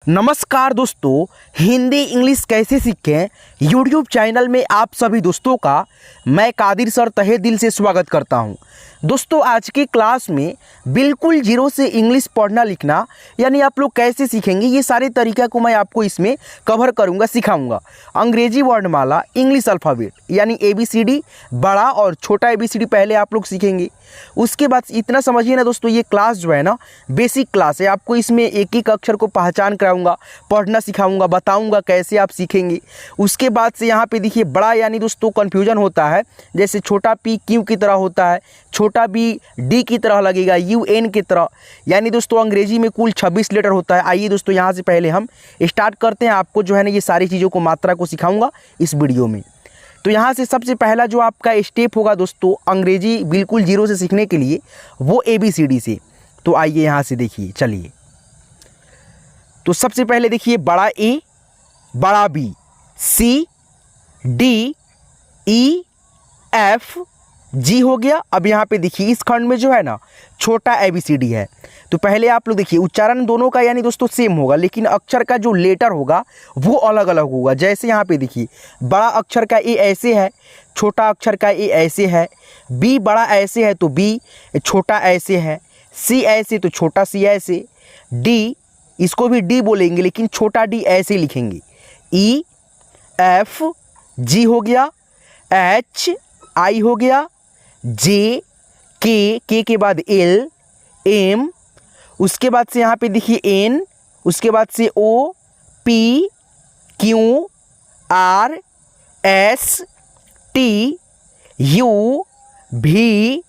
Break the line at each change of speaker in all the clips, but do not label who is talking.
नमस्कार दोस्तों, हिंदी इंग्लिश कैसे सीखें यूट्यूब चैनल में आप सभी दोस्तों का मैं कादिर सर तहे दिल से स्वागत करता हूं। दोस्तों, आज की क्लास में बिल्कुल जीरो से इंग्लिश पढ़ना लिखना यानी आप लोग कैसे सीखेंगे, ये सारे तरीक़ा को मैं आपको इसमें कवर करूंगा, सिखाऊंगा। अंग्रेजी वर्णमाला, इंग्लिश अल्फ़ाबेट यानी ABCD, बड़ा और छोटा ABCD पहले आप लोग सीखेंगे। उसके बाद इतना समझिए ना दोस्तों, ये क्लास जो है ना बेसिक क्लास है। आपको इसमें एक एक अक्षर को पहचान कराऊंगा, पढ़ना सिखाऊंगा, बताऊंगा कैसे आप सीखेंगे। उसके बाद से यहाँ पे देखिए बड़ा यानी दोस्तों कन्फ्यूजन होता है, जैसे छोटा P Q की तरह होता है, छोटा B D की तरह लगेगा, U N की तरह, यानी दोस्तों अंग्रेजी में कुल 26 लेटर होता है। आइए दोस्तों यहाँ से पहले हम स्टार्ट करते हैं। आपको जो है ना ये सारी चीज़ों को, मात्रा को सिखाऊंगा इस वीडियो में। तो यहाँ से सबसे पहला जो आपका स्टेप होगा दोस्तों अंग्रेजी बिल्कुल जीरो से सीखने के लिए, वो ABCD से। तो आइए यहाँ से देखिए, चलिए। तो सबसे पहले देखिए बड़ा A, बड़ा B, C, D, E, F, G हो गया। अब यहाँ पे देखिए इस खंड में जो है ना छोटा ABCD है। तो पहले आप लोग देखिए उच्चारण दोनों का यानी दोस्तों सेम होगा, लेकिन अक्षर का जो लेटर होगा वो अलग अलग होगा। जैसे यहाँ पे देखिए बड़ा अक्षर का A ऐसे है, छोटा अक्षर का A ऐसे है, B बड़ा ऐसे है तो B छोटा ऐसे है, C ऐसे तो छोटा C ऐसे, D इसको भी D बोलेंगे लेकिन छोटा D ऐसे लिखेंगे, E, F, G हो गया, H, I हो गया, J, K के बाद L, M, उसके बाद से यहाँ पे देखिए N, उसके बाद से O, P, Q, R, S, T, U, V,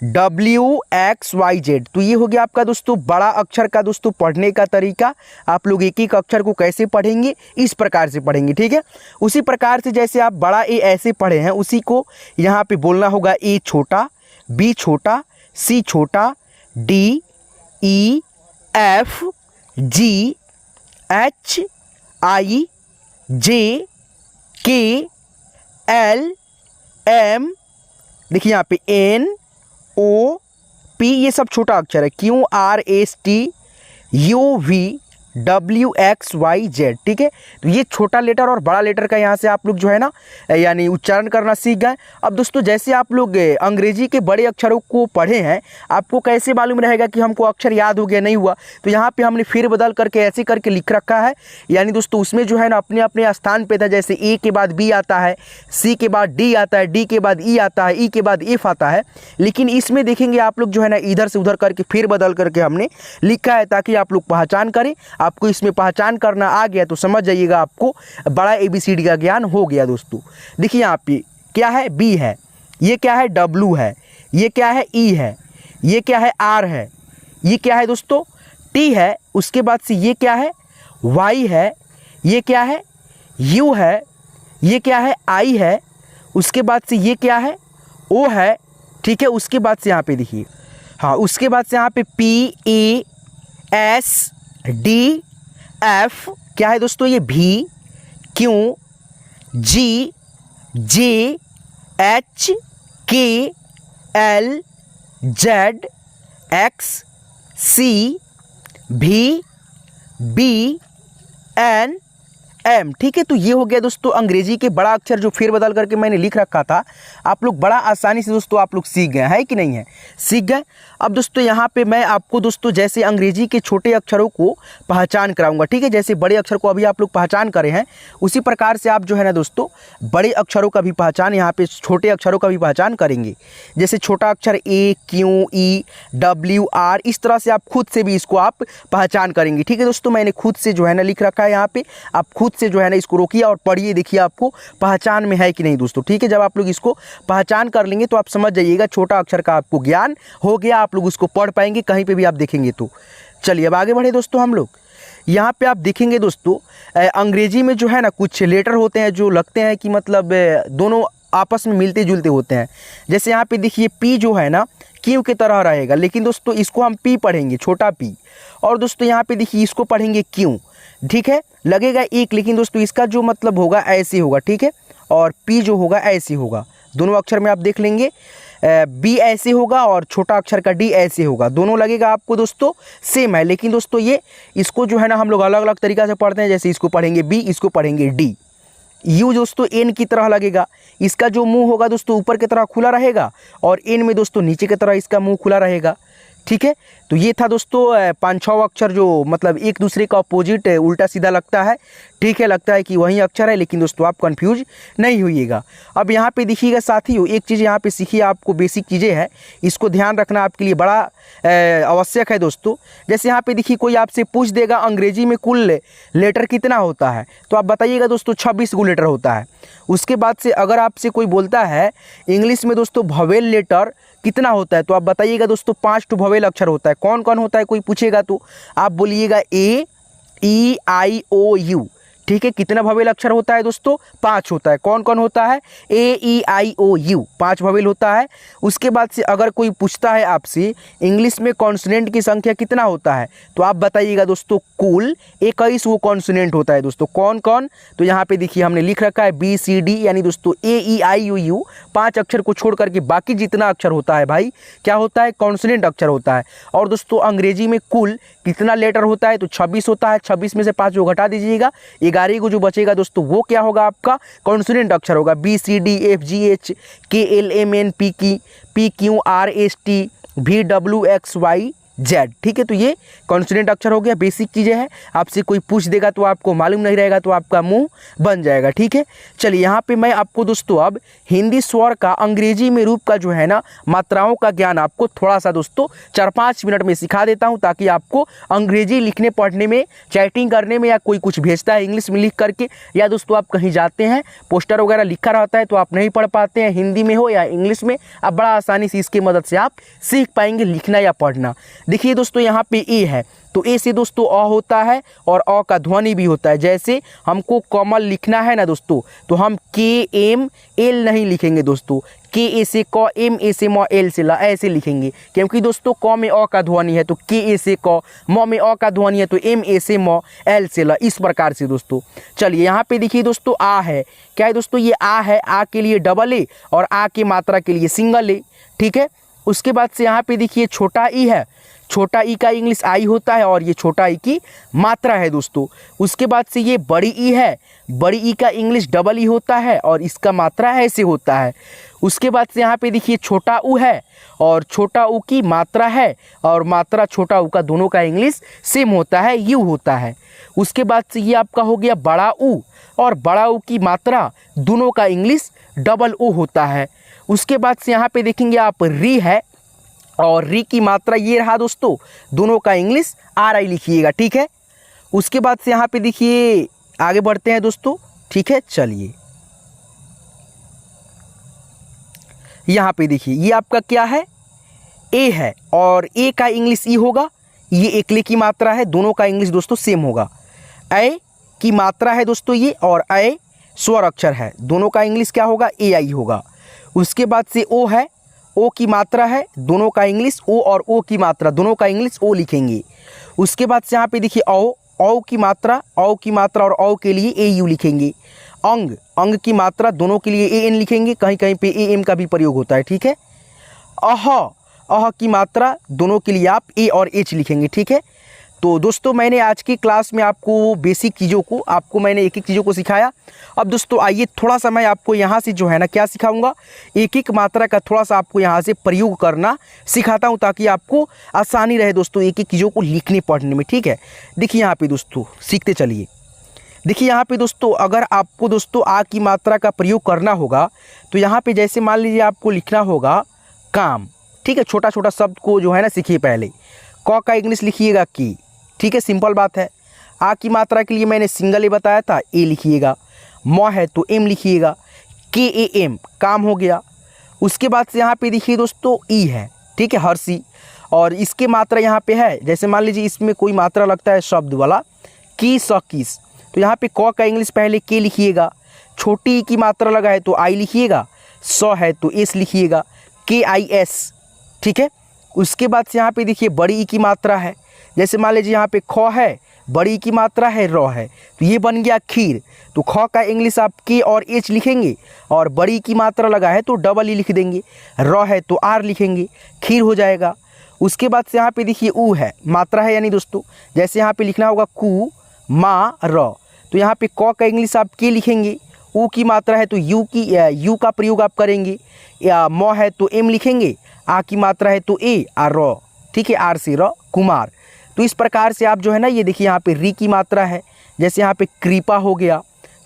W, X, Y, Z। तो ये हो गया आपका दोस्तों बड़ा अक्षर का दोस्तों पढ़ने का तरीका। आप लोग एक एक अक्षर को कैसे पढ़ेंगे, इस प्रकार से पढ़ेंगे, ठीक है। उसी प्रकार से जैसे आप बड़ा A ऐसे पढ़े हैं, उसी को यहाँ पे बोलना होगा A छोटा, B छोटा, C छोटा, D, E, F, G, H, I, J, K, L, M, देखिए यहाँ पे N, O, P, ये सब छोटा अक्षर है, Q, R, S, T, U, V, W, X, Y, Z, ठीक है। तो ये छोटा लेटर और बड़ा लेटर का यहाँ से आप लोग जो है ना यानी उच्चारण करना सीख गए। अब दोस्तों जैसे आप लोग अंग्रेजी के बड़े अक्षरों को पढ़े हैं, आपको कैसे मालूम रहेगा कि हमको अक्षर याद हो गया, नहीं हुआ। तो यहाँ पे हमने फिर बदल करके ऐसे करके लिख रखा है, यानी दोस्तों उसमें जो है ना अपने अपने स्थान पे था। जैसे A के बाद B आता है, C के बाद D आता है, D के बाद E आता है, E के बाद F आता है। लेकिन इसमें देखेंगे आप लोग जो है ना इधर से उधर करके फिर बदल करके हमने लिखा है, ताकि आप लोग पहचान करें। आपको इसमें पहचान करना आ गया तो समझ जाइएगा आपको बड़ा ABCD का ज्ञान हो गया दोस्तों। देखिए यहाँ पे क्या है, B है, ये क्या है, W है, ये क्या है, E है, ये क्या है, R है, ये क्या है दोस्तों, T है। उसके बाद से ये क्या है, Y है, ये क्या है, U है, ये क्या है, I है। उसके बाद से ये क्या है, O है, ठीक है। उसके बाद से यहाँ पे देखिए, हाँ, उसके बाद से यहाँ पे P, A, S, D, F, क्या है दोस्तों, ये V, Q, G, J, H, K, L, Z, X, C, V, B, N, M, ठीक है। तो ये हो गया दोस्तों अंग्रेजी के बड़ा अक्षर जो फिर बदल करके मैंने लिख रखा था। आप लोग बड़ा आसानी से दोस्तों आप लोग सीख गए हैं कि नहीं है, सीख गए। अब दोस्तों यहाँ पे मैं आपको दोस्तों जैसे अंग्रेजी के छोटे अक्षरों को पहचान कराऊंगा, ठीक है। जैसे बड़े अक्षर को अभी आप लोग पहचान करे हैं, उसी प्रकार से आप जो है ना दोस्तों बड़े अक्षरों का भी पहचान, यहाँ पे छोटे अक्षरों का भी पहचान करेंगे। जैसे छोटा अक्षर A, Q, E, W, R, इस तरह से आप खुद से भी इसको आप पहचान करेंगे, ठीक है दोस्तों। मैंने खुद से जो है ना लिख रखा है यहाँ पे, आप खुद से जो है ना इसको रोकिए और पढ़िए, देखिए आपको पहचान में है कि नहीं दोस्तों, ठीक है। जब आप लोग इसको पहचान कर लेंगे तो आप समझ जाइएगा छोटा अक्षर का आपको ज्ञान हो गया, आप लोग उसको पढ़ पाएंगे कहीं पे भी आप देखेंगे तो। चलिए अब आगे बढ़े दोस्तों हम लोग। यहाँ पे आप देखेंगे दोस्तों अंग्रेजी में जो है ना कुछ लेटर होते हैं जो लगते हैं कि मतलब दोनों आपस में मिलते जुलते होते हैं। जैसे यहाँ पे देखिए P जो है ना Q की तरह रहेगा, लेकिन दोस्तों इसको हम P पढ़ेंगे, छोटा P। और दोस्तों यहाँ पे देखिए इसको पढ़ेंगे Q, ठीक है, लगेगा एक, लेकिन दोस्तों इसका जो मतलब होगा ऐसे होगा, ठीक है। और P जो होगा ऐसे होगा, दोनों अक्षर में आप देख लेंगे, बी ऐसे होगा और छोटा अक्षर का डी ऐसे होगा, दोनों लगेगा आपको दोस्तों सेम है। लेकिन दोस्तों ये इसको जो है ना हम लोग अलग अलग तरीक़ा से पढ़ते हैं, जैसे इसको पढ़ेंगे बी, इसको पढ़ेंगे डी। यू दोस्तों एन की तरह लगेगा, इसका जो मुंह होगा दोस्तों ऊपर की तरह खुला रहेगा और एन में दोस्तों नीचे की तरह इसका मुंह खुला रहेगा। ठीक है, तो ये था दोस्तों 5-6 अक्षर जो मतलब एक दूसरे का अपोजिट उल्टा सीधा लगता है। ठीक है, लगता है कि वही अक्षर है, लेकिन दोस्तों आप कंफ्यूज नहीं होइएगा। अब यहाँ पे देखिएगा साथियों, एक चीज़ यहाँ पे सीखिए, आपको बेसिक चीज़ें हैं, इसको ध्यान रखना आपके लिए बड़ा आवश्यक है दोस्तों। जैसे यहाँ पे देखिए कोई आपसे पूछ देगा अंग्रेजी में कुल लेटर कितना होता है, तो आप बताइएगा दोस्तों 26 गो लेटर होता है। उसके बाद से अगर आपसे कोई बोलता है इंग्लिश में दोस्तों वोवेल लेटर कितना होता है, तो आप बताइएगा दोस्तों 5 वोवेल अक्षर होता है। कौन कौन होता है कोई पूछेगा तो आप बोलिएगा ए, ई, आई, ओ, यू। ठीक है, कितना वोवेल अक्षर होता है दोस्तों? 5 होता है। कौन कौन होता है? ए, ई, आई, ओ, यू, 5 वोवेल होता है। उसके बाद से अगर कोई पूछता है आपसे इंग्लिश में कॉन्सोनेंट की संख्या कितना होता है, तो आप बताइएगा दोस्तों कुल 21 वो कॉन्सोनेंट होता है दोस्तों। कौन कौन? तो यहाँ पे देखिए हमने लिख रखा है बी, सी, डी, यानी दोस्तों ए, ई, आई, यू, यू, 5 अक्षर को छोड़ करके बाकी जितना अक्षर होता है भाई क्या होता है? कॉन्सोनेंट अक्षर होता है। और दोस्तों अंग्रेजी में कुल कितना लेटर होता है? तो 26 होता है। 26 में से 5 को घटा दीजिएगा, 11 को जो बचेगा दोस्तों वो क्या होगा? आपका कॉन्सोनेंट अक्षर होगा। B, C, D, F, G, H, K, L, M, N, P, Q, R, S, T, V, W, X, Y, Z. ठीक है, तो ये कॉन्सोनेंट अक्षर हो गया, बेसिक चीज़ें हैं। आपसे कोई पूछ देगा तो आपको मालूम नहीं रहेगा तो आपका मुंह बन जाएगा। ठीक है, चलिए यहाँ पे मैं आपको दोस्तों अब हिंदी स्वर का अंग्रेजी में रूप का जो है ना मात्राओं का ज्ञान आपको थोड़ा सा दोस्तों 4-5 मिनट में सिखा देता हूँ, ताकि आपको अंग्रेजी लिखने पढ़ने में, चैटिंग करने में, या कोई कुछ भेजता है इंग्लिश में लिख करके, या दोस्तों आप कहीं जाते हैं पोस्टर वगैरह लिखा रहता है तो आप नहीं पढ़ पाते हैं, हिंदी में हो या इंग्लिश में, अब बड़ा आसानी से इसकी मदद से आप सीख पाएंगे लिखना या पढ़ना। देखिए दोस्तों यहाँ पे ए है, तो ए से दोस्तों अ होता है और अ का ध्वनि भी होता है। जैसे हमको कमल लिखना है ना दोस्तों, तो हम के, एम, एल नहीं लिखेंगे दोस्तों, के ए से क, एम ए से म, एल से ला, ऐसे लिखेंगे, क्योंकि दोस्तों क में अ का ध्वनि है तो के ए से क, म में अ का ध्वनि है तो एम ए से म, एल से ला, इस प्रकार से दोस्तों। चलिए यहाँ पे देखिए दोस्तों आ है, क्या है दोस्तों? ये आ है, आ के लिए डबल ए और आ की मात्रा के लिए सिंगल ए। ठीक है, उसके बाद से यहाँ पे देखिए छोटा ई है, छोटा ई का इंग्लिश आई होता है और ये छोटा ई की मात्रा है दोस्तों। उसके बाद से ये बड़ी ई है, बड़ी ई का इंग्लिश डबल ई होता है और इसका मात्रा ऐसे होता है। उसके बाद से यहाँ पे देखिए छोटा ऊ है और छोटा ऊ की मात्रा है और मात्रा छोटा ऊ का दोनों का इंग्लिश सेम होता है, यू होता है। उसके बाद से ये आपका हो गया बड़ा ऊ और बड़ा ऊ की मात्रा दोनों का इंग्लिश डबल ऊ होता है। उसके बाद से यहाँ पे देखेंगे आप री है और री की मात्रा ये रहा दोस्तों, दोनों का इंग्लिश आर आई लिखिएगा। ठीक है, उसके बाद से यहाँ पे देखिए आगे बढ़ते हैं दोस्तों। ठीक है, चलिए यहाँ पे देखिए ये आपका क्या है? ए है और ए का इंग्लिश ई होगा, ये एकले की मात्रा है, दोनों का इंग्लिश दोस्तों सेम होगा। ए की मात्रा है दोस्तों ये और ए स्वर अक्षर है, दोनों का इंग्लिश क्या होगा? ए आई होगा। उसके बाद से ओ है, ओ की मात्रा है, दोनों का इंग्लिश ओ और ओ की मात्रा दोनों का इंग्लिश ओ लिखेंगे। उसके बाद से यहाँ पे देखिए औ, औ की मात्रा, औ की मात्रा और औ के लिए ए यू लिखेंगे। अंग, अंग की मात्रा दोनों के लिए ए एन लिखेंगे, कहीं कहीं पे ए एम का भी प्रयोग होता है। ठीक है, अह, अह की मात्रा दोनों के लिए आप ए और एच लिखेंगे। ठीक है, तो दोस्तों मैंने आज की क्लास में आपको बेसिक चीज़ों को मैंने एक एक चीज़ों को सिखाया। अब दोस्तों आइए थोड़ा सा मैं आपको यहाँ से जो है ना क्या सिखाऊंगा, एक एक मात्रा का थोड़ा सा आपको यहाँ से प्रयोग करना सिखाता हूँ, ताकि आपको आसानी रहे दोस्तों एक एक चीज़ों को लिखने पढ़ने में। ठीक है, देखिए यहाँ पे दोस्तों सीखते चलिए। देखिए यहाँ पे दोस्तों अगर आपको दोस्तों आ की मात्रा का प्रयोग करना होगा तो यहाँ पे जैसे मान लीजिए आपको लिखना होगा काम। ठीक है, छोटा छोटा शब्द को जो है ना सीखिए पहले। क का इंग्लिश लिखिएगा की। ठीक है, सिंपल बात है। आ की मात्रा के लिए मैंने सिंगल ए बताया था, ए लिखिएगा। म है तो एम लिखिएगा, के ए एम, काम हो गया। उसके बाद से यहाँ पे देखिए दोस्तों ई है। ठीक है, हर्षी, और इसके मात्रा यहाँ पे है, जैसे मान लीजिए इसमें कोई मात्रा लगता है शब्द वाला की, स, किस, तो यहाँ पे क का इंग्लिश पहले के लिखिएगा। छोटी ई की मात्रा लगा है तो आई लिखिएगा, स है तो एस लिखिएगा, के आई एस। ठीक है, उसके बाद से यहाँ पे देखिए बड़ी ई की मात्रा है, जैसे मान लीजिए यहाँ पे ख है बड़ी की मात्रा है र है, तो ये बन गया खीर। तो ख का इंग्लिश आप के और एच लिखेंगे, और बड़ी की मात्रा लगा है तो डबल ई लिख देंगे, र है तो आर लिखेंगे, खीर हो जाएगा। उसके बाद से यहाँ पे देखिए ऊ है, मात्रा है यानी दोस्तों, जैसे यहाँ पे लिखना होगा कु मा र, तो यहाँ पे क का इंग्लिश आप के लिखेंगे, ऊ की मात्रा है तो यू का प्रयोग आप करेंगे, या म है तो एम लिखेंगे, आ की मात्रा है तो ए आ र, ठीक है, आर से र कुमार। तो इस प्रकार से आप जो है ना, ये देखिए यहाँ पे री की मात्रा है, जैसे यहाँ पे कृपा हो गया,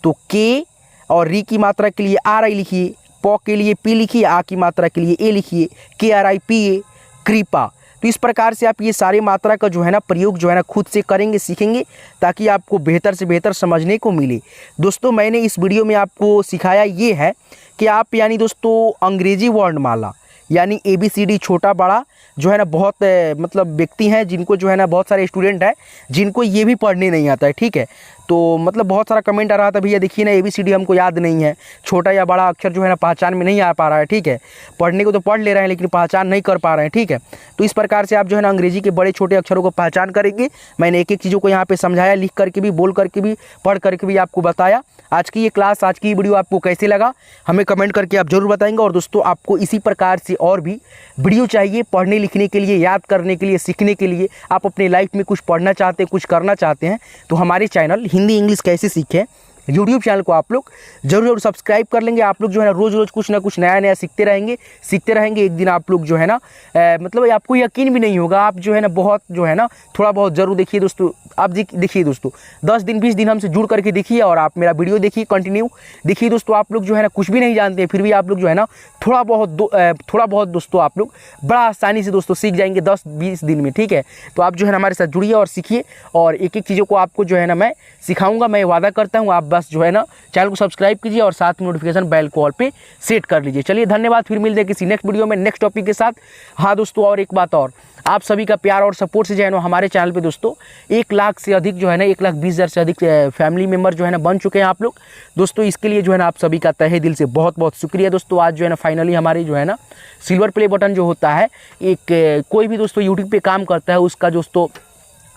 तो के और री की मात्रा के लिए आर आई लिखिए, प के लिए पी लिखिए, आ की मात्रा के लिए ए लिखिए, के आर आई पी ए, कृपा। तो इस प्रकार से आप ये सारे मात्रा का जो है ना प्रयोग जो है ना खुद से करेंगे, सीखेंगे, ताकि आपको बेहतर से बेहतर समझने को मिले। दोस्तों मैंने इस वीडियो में आपको सिखाया ये है कि आप यानी दोस्तों अंग्रेजी वर्णमाला यानी ABCD छोटा बड़ा जो है ना, बहुत मतलब व्यक्ति हैं जिनको जो है ना, बहुत सारे स्टूडेंट हैं जिनको ये भी पढ़ने नहीं आता है, ठीक है। तो मतलब बहुत सारा कमेंट आ रहा था, भैया देखिए ना ABCD हमको याद नहीं है, छोटा या बड़ा अक्षर जो है ना पहचान में नहीं आ पा रहा है, ठीक है। पढ़ने को तो पढ़ ले रहे हैं लेकिन पहचान नहीं कर पा रहे हैं, ठीक है। तो इस प्रकार से आप जो है ना अंग्रेजी के बड़े छोटे अक्षरों को पहचान करेंगे। मैंने एक एक चीज़ों को यहाँ पे समझाया, लिख करके भी, बोल करके भी, पढ़ करके भी आपको बताया। आज की ये क्लास, आज की ये वीडियो आपको कैसे लगा हमें कमेंट करके आप जरूर बताएंगे। और दोस्तों आपको इसी प्रकार से और भी वीडियो चाहिए पढ़ने लिखने के लिए, याद करने के लिए, सीखने के लिए, आप अपने लाइफ में कुछ पढ़ना चाहते हैं, कुछ करना चाहते हैं, तो हमारे चैनल हिंदी इंग्लिश कैसे सीखें यूट्यूब चैनल को आप लोग जरूर सब्सक्राइब कर लेंगे। आप लोग जो है ना रोज़ रोज़ कुछ ना कुछ नया नया सीखते रहेंगे। एक दिन आप लोग जो है ना मतलब आपको यकीन भी नहीं होगा, आप जो है ना बहुत जो है ना थोड़ा बहुत ज़रूर देखिए दोस्तों। आप देखिए दोस्तों 10 दिन 20 दिन हमसे जुड़ करके देखिए, और आप मेरा वीडियो देखिए, कंटिन्यू देखिए दोस्तों। आप लोग जो है ना कुछ भी नहीं जानते हैं, फिर भी आप लोग जो है ना थोड़ा बहुत दोस्तों आप लोग बड़ा आसानी से दोस्तों सीख जाएंगे 10-20 दिन में, ठीक है। तो आप जो है ना हमारे साथ जुड़िए और सीखिए, और एक एक चीज़ों को आपको जो है ना मैं सिखाऊंगा, मैं वादा करता हूँ। आप बस जो है ना चैनल को सब्सक्राइब कीजिए और साथ में नोटिफिकेशन बेल को ऑल पे सेट कर लीजिए। चलिए धन्यवाद, फिर मिलते हैं किसी नेक्स्ट वीडियो में नेक्स्ट टॉपिक के साथ। हाँ दोस्तों, और एक बात और, आप सभी का प्यार और सपोर्ट से जो है ना हमारे चैनल पे दोस्तों 1 लाख से अधिक जो है ना 1,20,000 से अधिक फैमिली मेम्बर जो है ना बन चुके हैं आप लोग दोस्तों। इसके लिए जो है ना आप सभी का तहे दिल से बहुत बहुत शुक्रिया दोस्तों। आज जो है ना फाइनली हमारी जो है ना सिल्वर प्ले बटन जो होता है, एक कोई भी दोस्तों यूट्यूब पे काम करता है उसका दोस्तों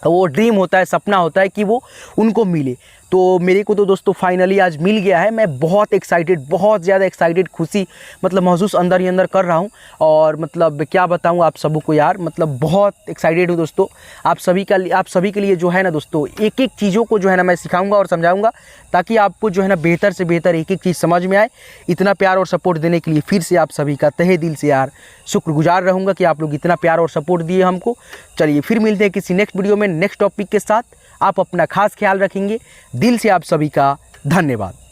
वो ड्रीम होता है, सपना होता है कि वो उनको मिले। तो मेरे को तो दोस्तों फाइनली आज मिल गया है। मैं बहुत एक्साइटेड, बहुत ज़्यादा एक्साइटेड, खुशी मतलब महसूस अंदर ही अंदर कर रहा हूँ। और मतलब क्या बताऊँ आप सबको यार, मतलब बहुत एक्साइटेड हूँ दोस्तों। आप सभी के लिए जो है ना दोस्तों एक एक चीज़ों को जो है ना मैं सिखाऊंगा और समझाऊंगा, ताकि आपको जो है ना बेहतर से बेहतर एक एक चीज़ समझ में आए। इतना प्यार और सपोर्ट देने के लिए फिर से आप सभी का तहे दिल से यार शुक्रगुजार रहूँगा कि आप लोग इतना प्यार और सपोर्ट दिए हमको। चलिए फिर मिलते हैं किसी नेक्स्ट वीडियो में नेक्स्ट टॉपिक के साथ। आप अपना खास ख्याल रखेंगे। दिल से आप सभी का धन्यवाद।